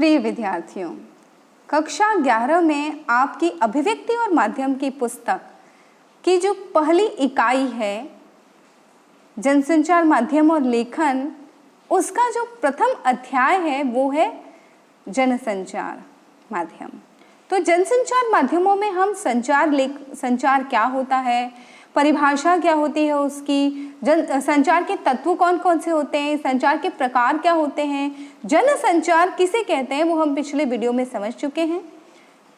प्रिय विद्यार्थियों, कक्षा 11 में आपकी अभिव्यक्ति और माध्यम की पुस्तक की जो पहली इकाई है जनसंचार माध्यम और लेखन, उसका जो प्रथम अध्याय है वो है जनसंचार माध्यम। तो जनसंचार माध्यमों में हम संचार क्या होता है, परिभाषा क्या होती है उसकी, संचार के तत्व कौन कौन से होते हैं, संचार के प्रकार क्या होते हैं, जनसंचार किसे कहते हैं वो हम पिछले वीडियो में समझ चुके हैं।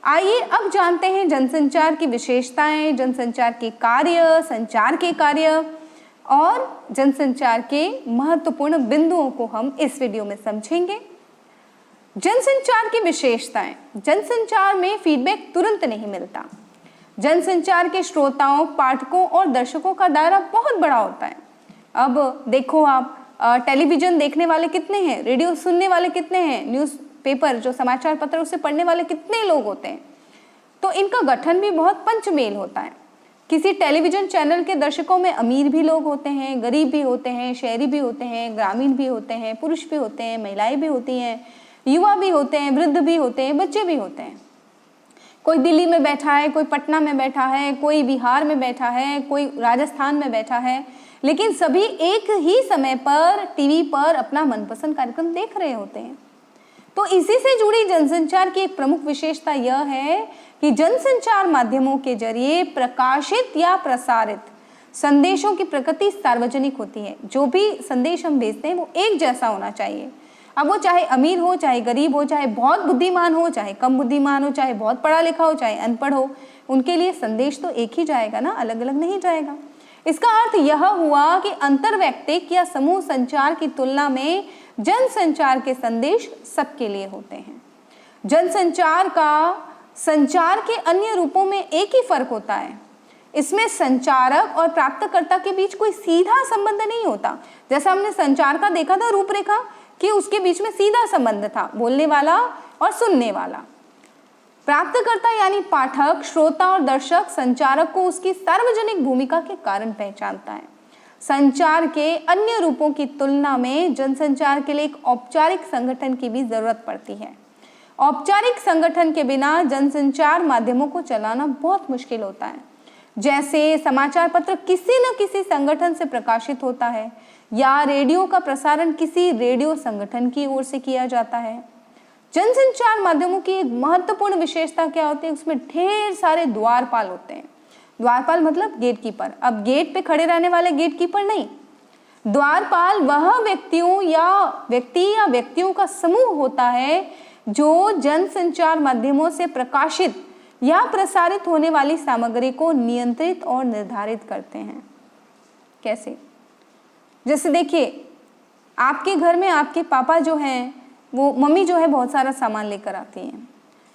आइए अब जानते हैं जनसंचार की विशेषताएं, जनसंचार के कार्य, संचार के कार्य और जनसंचार के महत्वपूर्ण बिंदुओं को हम इस वीडियो में समझेंगे। जनसंचार की विशेषताएं। जनसंचार में फीडबैक तुरंत नहीं मिलता। जनसंचार के श्रोताओं, पाठकों और दर्शकों का दायरा बहुत बड़ा होता है। अब देखो आप टेलीविजन देखने वाले कितने हैं, रेडियो सुनने वाले कितने हैं, न्यूज़पेपर जो समाचार पत्र उसे पढ़ने वाले कितने लोग होते हैं। तो इनका गठन भी बहुत पंचमेल होता है। किसी टेलीविजन चैनल के दर्शकों में अमीर भी लोग होते हैं, गरीब भी होते हैं, शहरी भी होते हैं, ग्रामीण भी होते हैं, पुरुष भी होते हैं, महिलाएं भी होती हैं, युवा भी होते हैं, वृद्ध भी होते हैं, बच्चे भी होते हैं। कोई दिल्ली में बैठा है, कोई पटना में बैठा है, कोई बिहार में बैठा है, कोई राजस्थान में बैठा है, लेकिन सभी एक ही समय पर टीवी पर अपना मनपसंद कार्यक्रम देख रहे होते हैं। तो इसी से जुड़ी जनसंचार की एक प्रमुख विशेषता यह है कि जनसंचार माध्यमों के जरिए प्रकाशित या प्रसारित संदेशों की प्रकृति सार्वजनिक होती है। जो भी संदेश हम भेजते हैं वो एक जैसा होना चाहिए। अब वो चाहे अमीर हो, चाहे गरीब हो, चाहे बहुत बुद्धिमान हो, चाहे कम बुद्धिमान हो, चाहे बहुत पढ़ा लिखा हो, चाहे अनपढ़ हो, उनके लिए संदेश तो एक ही जाएगा ना, अलग अलग नहीं जाएगा। इसका अर्थ यह हुआ कि अंतर्वैयक्तिक या समूह संचार की तुलना में जनसंचार के संदेश सबके लिए होते हैं। जनसंचार का संचार के अन्य रूपों में एक ही फर्क होता है, इसमें संचारक और प्राप्तकर्ता के बीच कोई सीधा संबंध नहीं होता। जैसा हमने संचार का देखा था रूपरेखा कि उसके बीच में सीधा संबंध था, बोलने वाला और सुनने वाला। प्राप्तकर्ता यानी पाठक, श्रोता और दर्शक संचारक को उसकी सार्वजनिक भूमिका के कारण पहचानता है। संचार के अन्य रूपों की तुलना में जनसंचार के लिए एक औपचारिक संगठन की भी जरूरत पड़ती है। औपचारिक संगठन के बिना जनसंचार माध्यमों को चलाना बहुत मुश्किल होता है। जैसे समाचार पत्र किसी न किसी संगठन से प्रकाशित होता है या रेडियो का प्रसारण किसी रेडियो संगठन की ओर से किया जाता है। जनसंचार माध्यमों की एक महत्वपूर्ण विशेषता क्या होती है, उसमें ढेर सारे द्वारपाल होते हैं। द्वारपाल मतलब गेटकीपर। अब गेट पे खड़े रहने वाले गेटकीपर नहीं, द्वारपाल वह व्यक्तियों का समूह होता है जो जनसंचार माध्यमों से प्रकाशित या प्रसारित होने वाली सामग्री को नियंत्रित और निर्धारित करते हैं। कैसे? जैसे देखिए, आपके घर में आपके पापा जो हैं, वो मम्मी जो है बहुत सारा सामान लेकर आती हैं,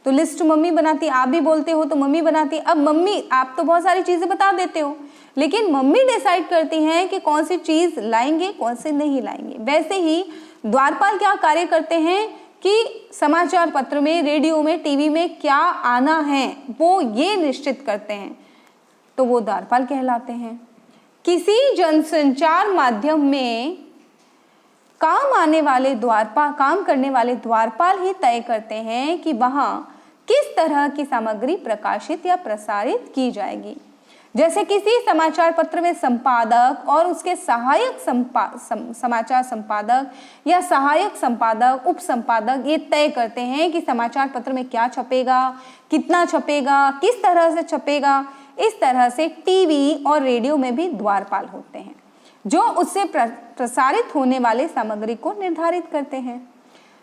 तो लिस्ट मम्मी बनाती, आप भी बोलते हो तो मम्मी बनाती। अब मम्मी, आप तो बहुत सारी चीज़ें बता देते हो, लेकिन मम्मी डिसाइड करती हैं कि कौन सी चीज़ लाएंगे, कौन से नहीं लाएंगे। वैसे ही द्वारपाल क्या कार्य करते हैं कि समाचार पत्र में, रेडियो में, टीवी में क्या आना है वो ये निश्चित करते हैं, तो वो द्वारपाल कहलाते हैं। किसी जनसंचार माध्यम में काम करने वाले द्वारपाल ही तय करते हैं कि वहां किस तरह की सामग्री प्रकाशित या प्रसारित की जाएगी। जैसे किसी समाचार पत्र में संपादक और उसके सहायक समाचार संपादक या सहायक संपादक, उप संपादक ये तय करते हैं कि समाचार पत्र में क्या छपेगा, कितना छपेगा, किस तरह से छपेगा। इस तरह से टीवी और रेडियो में भी द्वारपाल होते हैं जो उससे प्रसारित होने वाले सामग्री को निर्धारित करते हैं।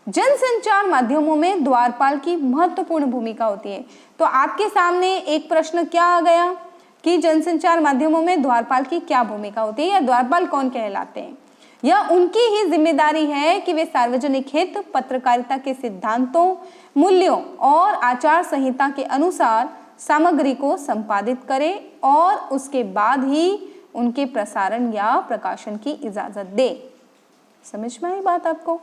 जनसंचार माध्यमों में द्वारपाल की महत्वपूर्ण भूमिका होती है। तो आपके सामने एक प्रश्न क्या आ गया कि जनसंचार माध्यमों में द्वारपाल की क्या भूमिका होती है या द्वारपाल कौन कहलाते हैं। यह उनकी ही जिम्मेदारी है कि वे सार्वजनिक हित, पत्रकारिता के सिद्धांतों, मूल्यों और आचार संहिता के अनुसार सामग्री को संपादित करें और उसके बाद ही उनके प्रसारण या प्रकाशन की इजाजत दे। समझ में आई बात आपको?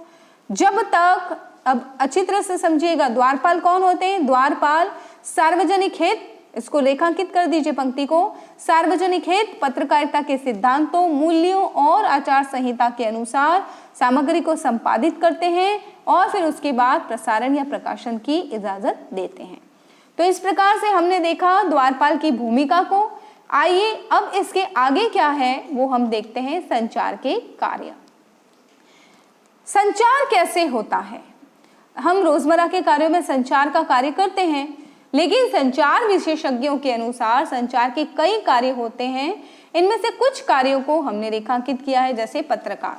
जब तक, अब अच्छी तरह से समझिएगा, द्वारपाल कौन होते हैं? द्वारपाल सार्वजनिक हित, इसको रेखांकित कर दीजिए पंक्ति को। सार्वजनिक हित पत्रकारिता के सिद्धांतों, मूल्यों और आचार संहिता के अनुसार सामग्री को संपादित करते हैं और फिर उसके बाद प्रसारण या प्रकाशन की इजाजत देते हैं। तो इस प्रकार से हमने देखा द्वारपाल की भूमिका को। आइए अब इसके आगे क्या है वो हम देखते हैं, संचार के कार्य। संचार कैसे होता है? हम रोजमर्रा के कार्यों में संचार का कार्य करते हैं, लेकिन संचार विशेषज्ञों के अनुसार संचार के कई कार्य होते हैं। इनमें से कुछ कार्यों को हमने रेखांकित किया है, जैसे पत्रकार।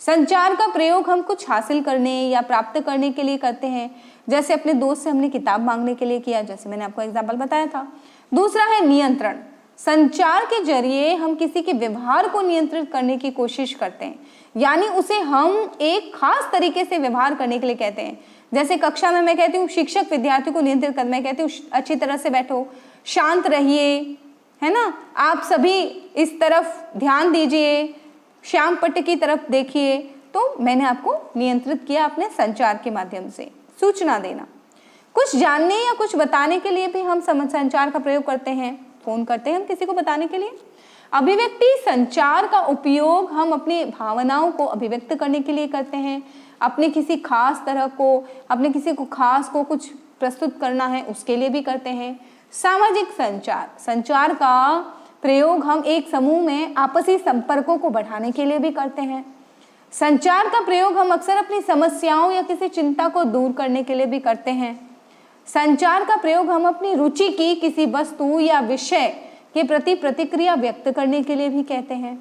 संचार का प्रयोग हम कुछ हासिल करने या प्राप्त करने के लिए करते हैं, जैसे अपने दोस्त से हमने किताब मांगने के लिए किया, जैसे मैंने आपको एग्जाम्पल बताया था। दूसरा है नियंत्रण। संचार के जरिए हम किसी के व्यवहार को नियंत्रित करने की कोशिश करते हैं, यानी उसे हम एक खास तरीके से व्यवहार करने के लिए कहते हैं। जैसे कक्षा में मैं कहती हूँ शिक्षक विद्यार्थी को नियंत्रित कर, मैं कहती हूँ अच्छी तरह से बैठो, शांत रहिए, है ना, आप सभी इस तरफ ध्यान दीजिए, श्याम पट्ट की तरफ देखिए। तो मैंने आपको नियंत्रित किया अपने संचार के माध्यम से। सूचना देना, कुछ जानने या कुछ बताने के लिए भी हम संचार का प्रयोग करते हैं, फोन करते हैं हम किसी को बताने के लिए। अभिव्यक्ति संचार का उपयोग हम अपनी भावनाओं को अभिव्यक्त करने के लिए करते हैं, अपने किसी खास तरह को, अपने किसी को खास को कुछ प्रस्तुत करना है उसके लिए भी करते हैं। सामाजिक संचार, संचार का प्रयोग हम एक समूह में आपसी संपर्कों को बढ़ाने के लिए भी करते हैं। संचार का प्रयोग हम अक्सर अपनी समस्याओं या किसी चिंता को दूर करने के लिए भी करते हैं। संचार का प्रयोग हम अपनी रुचि की किसी वस्तु या विषय के प्रति प्रतिक्रिया व्यक्त करने के लिए भी कहते हैं।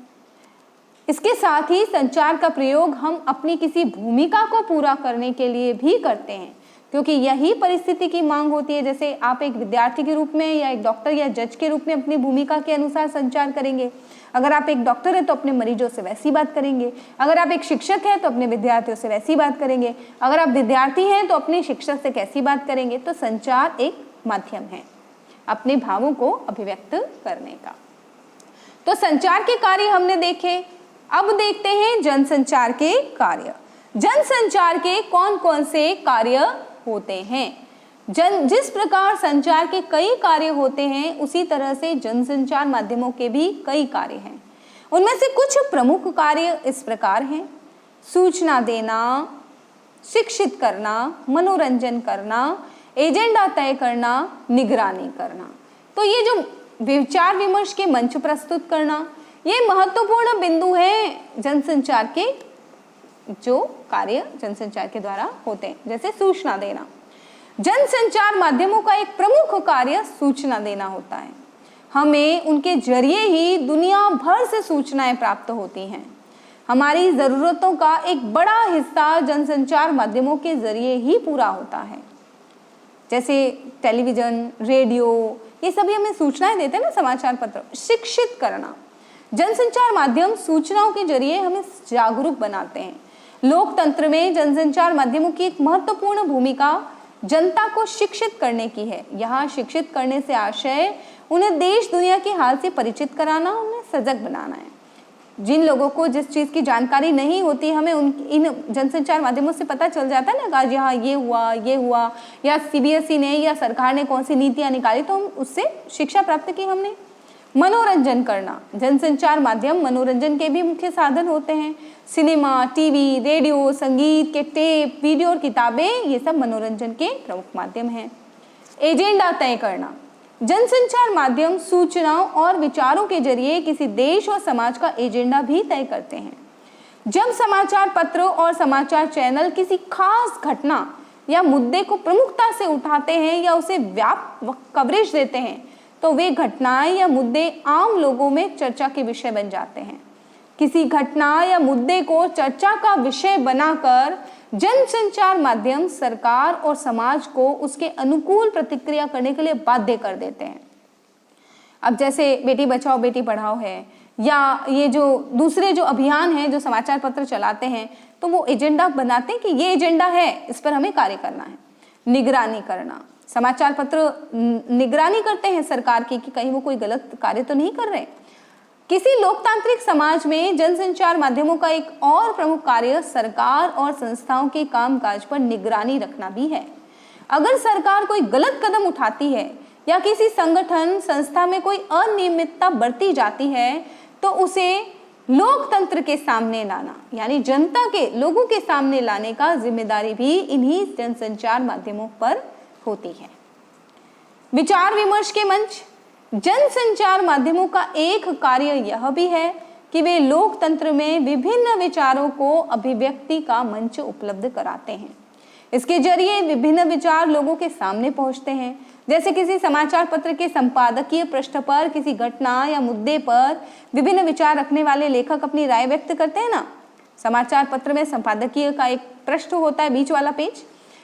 इसके साथ ही संचार का प्रयोग हम अपनी किसी भूमिका को पूरा करने के लिए भी करते हैं, क्योंकि यही परिस्थिति की मांग होती है। जैसे आप एक विद्यार्थी के रूप में या एक डॉक्टर या जज के रूप में अपनी भूमिका के अनुसार संचार करेंगे। अगर आप एक डॉक्टर हैं तो अपने मरीजों से वैसी बात करेंगे, अगर आप एक शिक्षक हैं तो अपने विद्यार्थियों से वैसी बात करेंगे, अगर आप विद्यार्थी हैं तो अपने शिक्षक से कैसी बात करेंगे। तो संचार एक माध्यम है अपने भावों को अभिव्यक्त करने का। तो संचार के कार्य हमने देखे। अब देखते हैं जनसंचार के कार्य। जनसंचार के कौन कौन से कार्य होते हैं? जिस प्रकार संचार के कई कार्य होते हैं, उसी तरह से जनसंचार माध्यमों के भी कई कार्य हैं। उनमें से कुछ प्रमुख कार्य इस प्रकार हैं: सूचना देना, शिक्षित करना, मनोरंजन करना, एजेंडा तय करना, निगरानी करना। तो ये जो विचार विमर्श के मंच प्रस्तुत करना, ये महत्वपूर्ण बिंदु है जनसंचार के, जो कार्य जनसंचार के द्वारा होते हैं। जैसे सूचना देना, जनसंचार माध्यमों का एक प्रमुख कार्य सूचना देना होता है। हमें उनके जरिए ही दुनिया भर से सूचनाएं प्राप्त होती हैं। हमारी जरूरतों का एक बड़ा हिस्सा जनसंचार माध्यमों के जरिए ही पूरा होता है। जैसे टेलीविजन, रेडियो, ये सभी हमें सूचनाएं देते हैं ना, समाचार पत्र। शिक्षित करना, जनसंचार माध्यम सूचनाओं के जरिए हमें जागरूक बनाते हैं। लोकतंत्र में जनसंचार माध्यमों की एक महत्वपूर्ण भूमिका जनता को शिक्षित करने की है। यहाँ शिक्षित करने से आशय उन्हें देश दुनिया के हाल से परिचित कराना, उन्हें सजग बनाना है। जिन लोगों को जिस चीज़ की जानकारी नहीं होती, हमें इन जनसंचार माध्यमों से पता चल जाता है ना, आज यहाँ ये हुआ, या सीबीएसई ने या सरकार ने कौन सी नीतियाँ निकाली, तो हम उससे शिक्षा प्राप्त की हमने। मनोरंजन करना, जनसंचार माध्यम मनोरंजन के भी मुख्य साधन होते हैं। सिनेमा, टीवी, रेडियो, संगीत के टेप, वीडियो और किताबें, ये सब मनोरंजन के प्रमुख माध्यम हैं। एजेंडा तय करना, जनसंचार माध्यम सूचनाओं और विचारों के जरिए किसी देश और समाज का एजेंडा भी तय करते हैं। जब समाचार पत्र और समाचार चैनल किसी खास घटना या मुद्दे को प्रमुखता से उठाते हैं या उसे व्यापक कवरेज देते हैं, तो वे घटनाएं या मुद्दे आम लोगों में चर्चा के विषय बन जाते हैं। किसी घटना या मुद्दे को चर्चा का विषय बनाकर जनसंचार माध्यम सरकार और समाज को उसके अनुकूल प्रतिक्रिया करने के लिए बाध्य कर देते हैं। अब जैसे बेटी बचाओ बेटी पढ़ाओ है, या ये जो दूसरे जो अभियान हैं जो समाचार पत्र चलाते हैं, तो वो एजेंडा बनाते हैं कि ये एजेंडा है, इस पर हमें कार्य करना है। निगरानी करना, समाचार पत्र निगरानी करते हैं सरकार की कि कहीं वो कोई गलत कार्य तो नहीं कर रहे। किसी लोकतांत्रिक समाज में जनसंचार माध्यमों का एक और प्रमुख कार्य सरकार और संस्थाओं के कामकाज पर निगरानी रखना भी है। अगर सरकार कोई गलत कदम उठाती है या किसी संगठन संस्था में कोई अनियमितता बरती जाती है तो उसे लोकतंत्र के सामने लाना, यानी जनता के, लोगों के सामने लाने का जिम्मेदारी भी इन्हीं जनसंचार माध्यमों पर होती है। विचार विमर्श के मंच। जनसंचार माध्यमों का एक कार्य यह भी है कि वे लोकतंत्र में विभिन्न विचारों को अभिव्यक्ति का मंच उपलब्ध कराते हैं। इसके जरिए विभिन्न विचार लोगों के सामने पहुंचते हैं। जैसे किसी समाचार पत्र के संपादकीय पृष्ठ पर किसी घटना या मुद्दे पर विभिन्न विचार रखने वाले लेखक अपनी राय व्यक्त करते हैं ना, समाचार पत्र में संपादकीय का एक पृष्ठ होता है, बीच वाला पेज।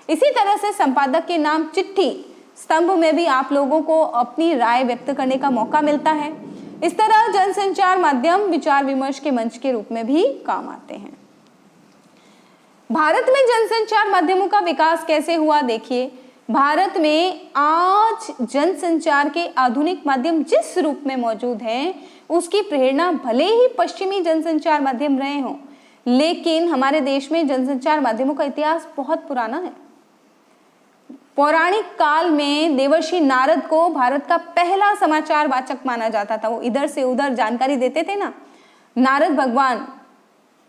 इसी तरह से संपादक के नाम चिट्ठी स्तंभ में भी आप लोगों को अपनी राय व्यक्त करने का मौका मिलता है। इस तरह जनसंचार माध्यम विचार विमर्श के मंच के रूप में भी काम आते हैं। भारत में जनसंचार माध्यमों का विकास कैसे हुआ, देखिए भारत में आज जनसंचार के आधुनिक माध्यम जिस रूप में मौजूद हैं, उसकी प्रेरणा भले ही पश्चिमी जनसंचार माध्यम रहे हों, लेकिन हमारे देश में जनसंचार माध्यमों का इतिहास बहुत पुराना है। पौराणिक काल में देवर्षि नारद को भारत का पहला समाचार वाचक माना जाता था। वो इधर से उधर जानकारी देते थे ना। नारद भगवान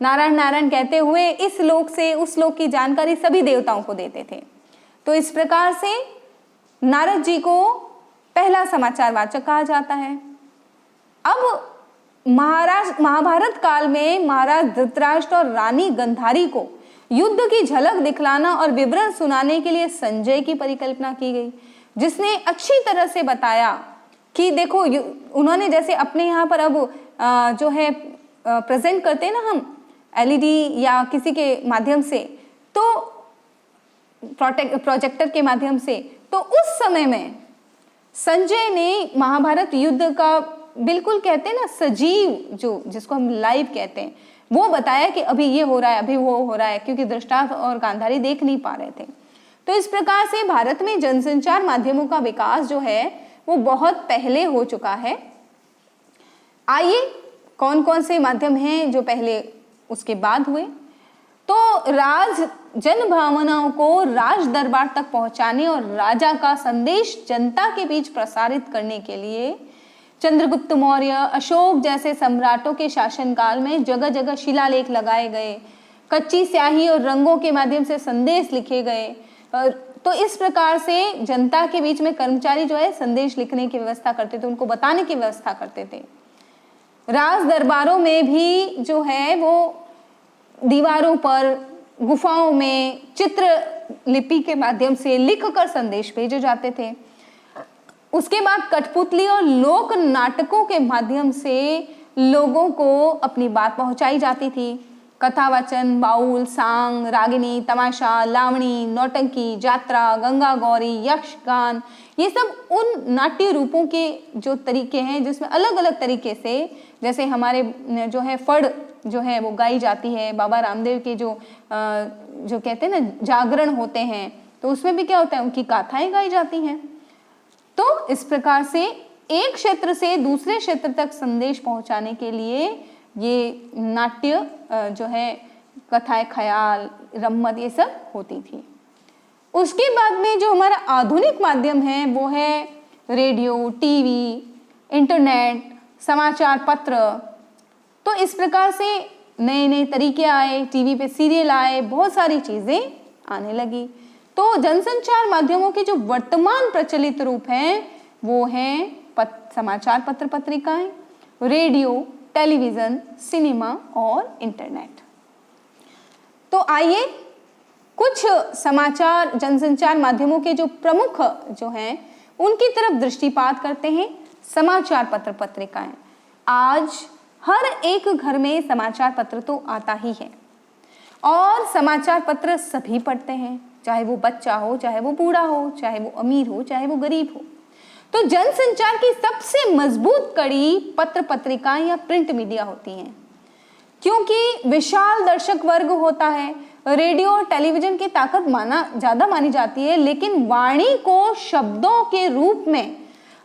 नारायण नारायण कहते हुए इस लोक से उस लोक की जानकारी सभी देवताओं को देते थे। तो इस प्रकार से नारद जी को पहला समाचार वाचक कहा जाता है। अब महाभारत काल में महाराज धृतराष्ट्र और रानी गंधारी को युद्ध की झलक दिखलाना और विवरण सुनाने के लिए संजय की परिकल्पना की गई, जिसने अच्छी तरह से बताया कि देखो, उन्होंने जैसे अपने यहाँ पर अब जो है प्रेजेंट करते हैं ना हम एलईडी या किसी के माध्यम से, तो प्रोजेक्टर के माध्यम से, तो उस समय में संजय ने महाभारत युद्ध का बिल्कुल कहते हैं ना सजीव, जो जिसको हम लाइव कहते हैं, वो बताया कि अभी ये हो रहा है, अभी वो हो रहा है, क्योंकि धृतराष्ट्र और गांधारी देख नहीं पा रहे थे। तो इस प्रकार से भारत में जनसंचार माध्यमों का विकास जो है वो बहुत पहले हो चुका है। आइए कौन कौन से माध्यम हैं जो पहले उसके बाद हुए। तो जन भावनाओं को राज दरबार तक पहुंचाने और राजा का संदेश जनता के बीच प्रसारित करने के लिए चंद्रगुप्त मौर्य, अशोक जैसे सम्राटों के शासनकाल में जगह जगह शिलालेख लगाए गए, कच्ची स्याही और रंगों के माध्यम से संदेश लिखे गए। तो इस प्रकार से जनता के बीच में कर्मचारी जो है संदेश लिखने की व्यवस्था करते थे, उनको बताने की व्यवस्था करते थे। राज दरबारों में भी जो है वो दीवारों पर, गुफाओं में चित्र लिपि के माध्यम से लिखकर संदेश भेजे जाते थे। उसके बाद कठपुतली और लोक नाटकों के माध्यम से लोगों को अपनी बात पहुंचाई जाती थी। कथावचन, बाउल, सांग, रागिनी, तमाशा, लावणी, नौटंकी, जात्रा, गंगा गौरी, यक्षगान, ये सब उन नाट्य रूपों के जो तरीके हैं जिसमें अलग अलग तरीके से, जैसे हमारे जो है फड़ जो है वो गाई जाती है, बाबा रामदेव के जो कहते हैं ना जागरण होते हैं, तो उसमें भी क्या होता है, उनकी गाथाएं गाई जाती हैं। तो इस प्रकार से एक क्षेत्र से दूसरे क्षेत्र तक संदेश पहुंचाने के लिए ये नाट्य जो है, कथाएं, ख्याल, रम्मत, ये सब होती थी। उसके बाद में जो हमारा आधुनिक माध्यम है वो है रेडियो, टीवी, इंटरनेट, समाचार पत्र। तो इस प्रकार से नए नए तरीके आए, टीवी पे सीरियल आए, बहुत सारी चीजें आने लगी। तो जनसंचार माध्यमों के जो वर्तमान प्रचलित रूप हैं वो हैं समाचार पत्र पत्रिकाएं, रेडियो, टेलीविजन, सिनेमा और इंटरनेट। तो आइए कुछ समाचार जनसंचार माध्यमों के जो प्रमुख जो हैं उनकी तरफ दृष्टिपात करते हैं। समाचार पत्र पत्रिकाएं, आज हर एक घर में समाचार पत्र तो आता ही है और समाचार पत्र सभी पढ़ते हैं, चाहे वो बच्चा हो, चाहे वो बूढ़ा हो, चाहे वो अमीर हो, चाहे वो गरीब हो। तो जनसंचार की सबसे मजबूत कड़ी पत्र पत्रिकाएं या प्रिंट मीडिया होती हैं, क्योंकि विशाल दर्शक वर्ग होता है। रेडियो और टेलीविजन की ताकत ज्यादा मानी जाती है, लेकिन वाणी को शब्दों के रूप में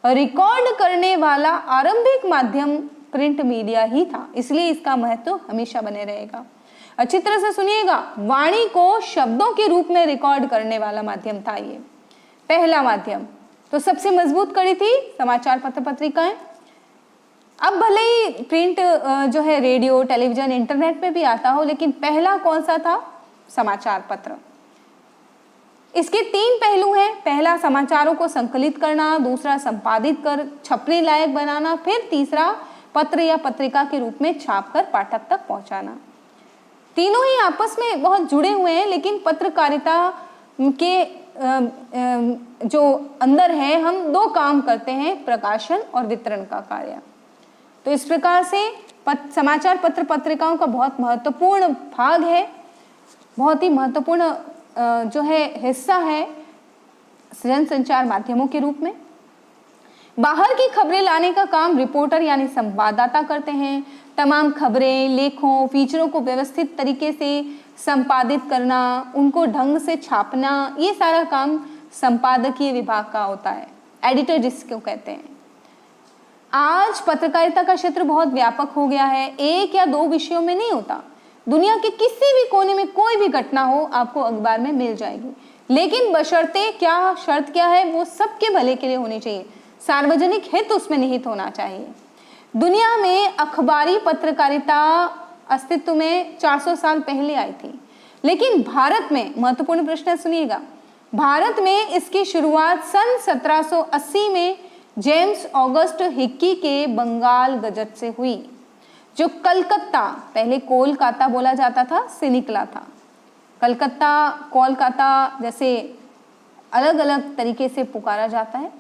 रिकॉर्ड करने वाला आरंभिक माध्यम प्रिंट मीडिया ही था, इसलिए इसका महत्व हमेशा बने रहेगा। अच्छी तरह से सुनिएगा, वाणी को शब्दों के रूप में रिकॉर्ड करने वाला माध्यम था ये पहला माध्यम। तो सबसे मजबूत कड़ी थी समाचार पत्र पत्रिकाएं। अब भले ही प्रिंट जो है रेडियो, टेलीविजन, इंटरनेट पे भी आता हो, लेकिन पहला कौन सा था? समाचार पत्र। इसके 3 पहलू हैं। पहला समाचारों को संकलित करना, दूसरा संपादित कर छपने लायक बनाना, फिर तीसरा पत्र या पत्रिका के रूप में छापकर पाठक तक पहुंचाना। तीनों ही आपस में बहुत जुड़े हुए हैं, लेकिन पत्रकारिता के जो अंदर है हम 2 काम करते हैं, प्रकाशन और वितरण का कार्य। तो इस प्रकार से समाचार पत्र पत्रिकाओं का बहुत महत्वपूर्ण भाग है, बहुत ही महत्वपूर्ण जो है हिस्सा है जनसंचार माध्यमों के रूप में। बाहर की खबरें लाने का काम रिपोर्टर यानी संवाददाता करते हैं। तमाम खबरें, लेखों, फीचरों को व्यवस्थित तरीके से संपादित करना, उनको ढंग से छापना, ये सारा काम संपादकीय विभाग का होता है, एडिटर जिसको कहते हैं। आज पत्रकारिता का क्षेत्र बहुत व्यापक हो गया है, 1 या 2 विषयों में नहीं होता। दुनिया के किसी भी कोने में कोई भी घटना हो आपको अखबार में मिल जाएगी, लेकिन बशर्ते क्या, शर्त क्या है, वो सबके भले के लिए होनी चाहिए, सार्वजनिक हित उसमें निहित होना चाहिए। दुनिया में अखबारी पत्रकारिता अस्तित्व में 400 साल पहले आई थी, लेकिन भारत में, महत्वपूर्ण प्रश्न सुनिएगा, भारत में इसकी शुरुआत सन 1780 में जेम्स ऑगस्ट हिक्की के बंगाल गजट से हुई, जो कलकत्ता, पहले कोलकाता बोला जाता था, से निकला था। कलकत्ता, कोलकाता जैसे अलग अलग तरीके से पुकारा जाता है।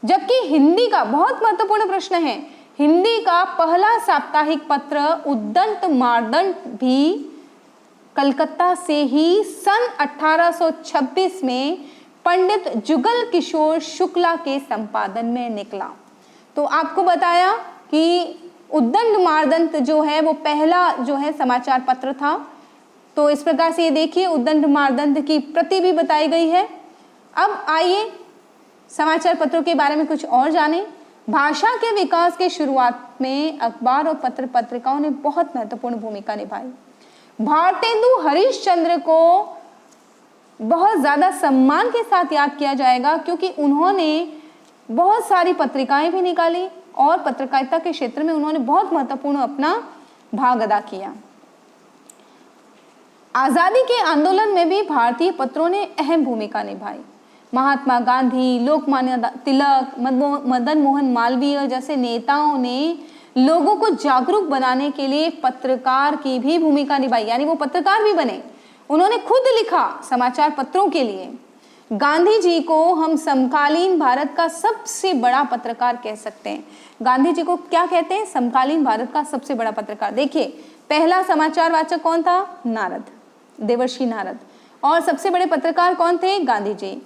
जबकि हिंदी का, बहुत महत्वपूर्ण प्रश्न है, हिंदी का पहला साप्ताहिक पत्र उद्दंत मार्दंड भी कलकत्ता से ही सन 1826 में पंडित जुगल किशोर शुक्ला के संपादन में निकला। तो आपको बताया कि उद्दंड मार्दंत जो है वो पहला जो है समाचार पत्र था। तो इस प्रकार से ये देखिए, उद्दंड मार्दंत की प्रति भी बताई गई है। अब आइए समाचार पत्रों के बारे में कुछ और जानें। भाषा के विकास के शुरुआत में अखबार और पत्र पत्रिकाओं ने बहुत महत्वपूर्ण भूमिका निभाई। भारतेंदु हरिश्चंद्र को बहुत ज़्यादा सम्मान के साथ याद किया जाएगा, क्योंकि उन्होंने बहुत सारी पत्रिकाएं भी निकाली और पत्रकारिता के क्षेत्र में उन्होंने बहुत महत्वपूर्ण अपना भाग अदा किया। आज़ादी के आंदोलन में भी भारतीय पत्रों ने अहम भूमिका निभाई। महात्मा गांधी, लोकमान्य तिलक, मदन मोहन मालवीय जैसे नेताओं ने लोगों को जागरूक बनाने के लिए पत्रकार की भी भूमिका निभाई, यानी वो पत्रकार भी बने। उन्होंने खुद लिखा समाचार पत्रों के लिए। गांधी जी को हम समकालीन भारत का सबसे बड़ा पत्रकार कह सकते हैं। गांधी जी को क्या कहते हैं? समकालीन भारत का सबसे बड़ा पत्रकार। देखिए, पहला समाचार वाचक कौन था? नारद, देवर्षि नारद। और सबसे बड़े पत्रकार कौन थे? गांधी जी।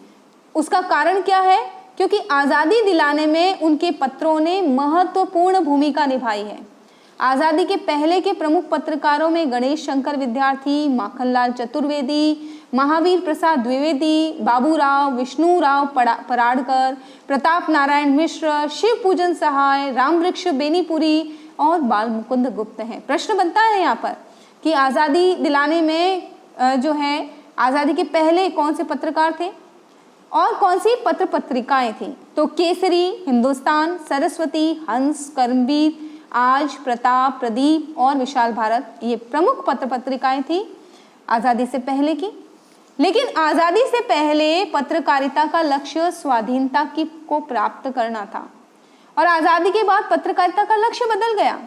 उसका कारण क्या है? क्योंकि आज़ादी दिलाने में उनके पत्रों ने महत्वपूर्ण भूमिका निभाई है। आज़ादी के पहले के प्रमुख पत्रकारों में गणेश शंकर विद्यार्थी, माखनलाल चतुर्वेदी, महावीर प्रसाद द्विवेदी, बाबूराव, विष्णुराव पराड़कर, प्रताप नारायण मिश्र, शिव पूजन सहाय, रामवृक्ष बेनीपुरी और बाल मुकुंद गुप्त हैं। प्रश्न बनता है यहाँ पर कि आज़ादी दिलाने में जो है आज़ादी के पहले कौन से पत्रकार थे और कौन सी पत्र पत्रिकाएं थी? तो केसरी, हिंदुस्तान, सरस्वती, हंस, कर्मवीर, आज, प्रताप, प्रदीप और विशाल भारत, ये प्रमुख पत्र पत्रिकाएं थी आज़ादी से पहले की। लेकिन आज़ादी से पहले पत्रकारिता का लक्ष्य स्वाधीनता को प्राप्त करना था और आज़ादी के बाद पत्रकारिता का लक्ष्य बदल गया।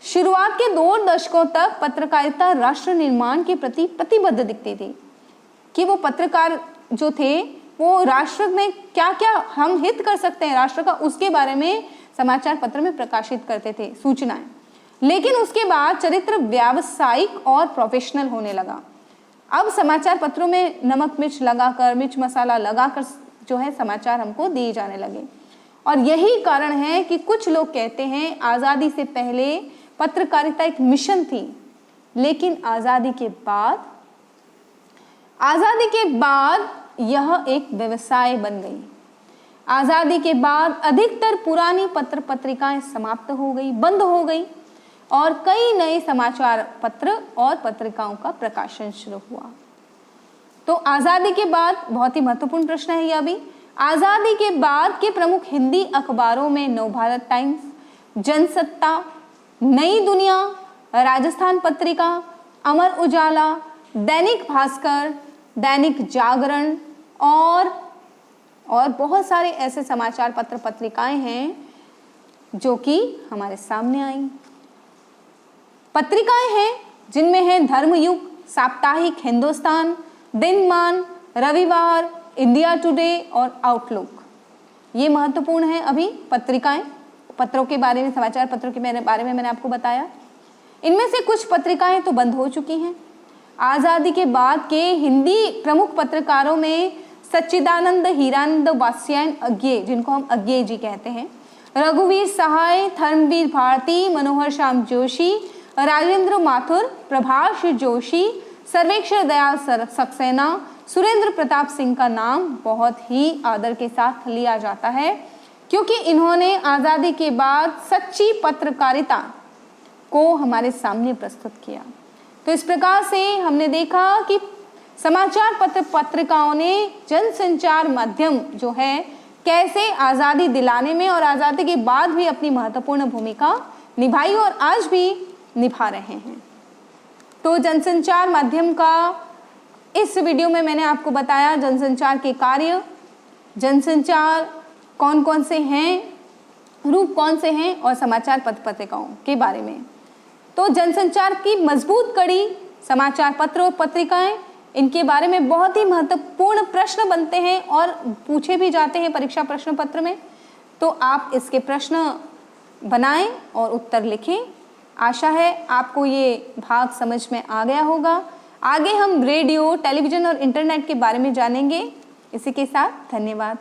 शुरुआत के 2 दशकों तक पत्रकारिता राष्ट्र निर्माण के प्रति प्रतिबद्ध दिखती थी कि वो पत्रकार जो थे वो राष्ट्र में क्या क्या हम हित कर सकते हैं राष्ट्र का, उसके बारे में समाचार पत्र में प्रकाशित करते थे सूचनाएं। लेकिन उसके बाद चरित्र व्यावसायिक और प्रोफेशनल होने लगा। अब समाचार पत्रों में नमक मिर्च लगाकर, मिर्च मसाला लगाकर जो है समाचार हमको दिए जाने लगे। और यही कारण है कि कुछ लोग कहते हैं आज़ादी से पहले पत्रकारिता एक मिशन थी, लेकिन आज़ादी के बाद यह एक व्यवसाय बन गई। आज़ादी के बाद अधिकतर पुरानी पत्र पत्रिकाएं समाप्त हो गई, बंद हो गई और कई नए समाचार पत्र और पत्रिकाओं का प्रकाशन शुरू हुआ। तो आज़ादी के बाद बहुत ही महत्वपूर्ण प्रश्न है यह भी, आज़ादी के बाद के प्रमुख हिंदी अखबारों में नवभारत टाइम्स, जनसत्ता, नई दुनिया, राजस्थान पत्रिका, अमर उजाला, दैनिक भास्कर, दैनिक जागरण और बहुत सारे ऐसे समाचार पत्र पत्रिकाएं हैं जो कि हमारे सामने आई। पत्रिकाएं हैं जिनमें है धर्मयुग, साप्ताहिक हिंदुस्तान, दिनमान, रविवार, इंडिया टुडे और आउटलुक। ये महत्वपूर्ण है अभी पत्रिकाएं, पत्रों के बारे में, समाचार पत्रों के बारे में मैंने आपको बताया। इनमें से कुछ पत्रिकाएं तो बंद हो चुकी हैं। आज़ादी के बाद के हिंदी प्रमुख पत्रकारों में सच्चिदानंद हीरानंद वात्स्यायन अज्ञे, जिनको हम अज्ञे जी कहते हैं, रघुवीर सहाय, धर्मवीर भारती, मनोहर श्याम जोशी, राजेंद्र माथुर, प्रभाष जोशी, सर्वेक्षर दयाल सक्सेना, सुरेंद्र प्रताप सिंह का नाम बहुत ही आदर के साथ लिया जाता है क्योंकि इन्होंने आज़ादी के बाद सच्ची पत्रकारिता को हमारे सामने प्रस्तुत किया। तो इस प्रकार से हमने देखा कि समाचार पत्र पत्रिकाओं ने जनसंचार माध्यम जो है कैसे आज़ादी दिलाने में और आज़ादी के बाद भी अपनी महत्वपूर्ण भूमिका निभाई और आज भी निभा रहे हैं। तो जनसंचार माध्यम का इस वीडियो में मैंने आपको बताया जनसंचार के कार्य, जनसंचार कौन कौन से हैं, रूप कौन से हैं और समाचार पत्र पत्रिकाओं के बारे में। तो जनसंचार की मजबूत कड़ी समाचार पत्र और पत्रिकाएं, इनके बारे में बहुत ही महत्वपूर्ण प्रश्न बनते हैं और पूछे भी जाते हैं परीक्षा प्रश्न पत्र में। तो आप इसके प्रश्न बनाएं और उत्तर लिखें। आशा है आपको ये भाग समझ में आ गया होगा। आगे हम रेडियो, टेलीविज़न और इंटरनेट के बारे में जानेंगे। इसी के साथ धन्यवाद।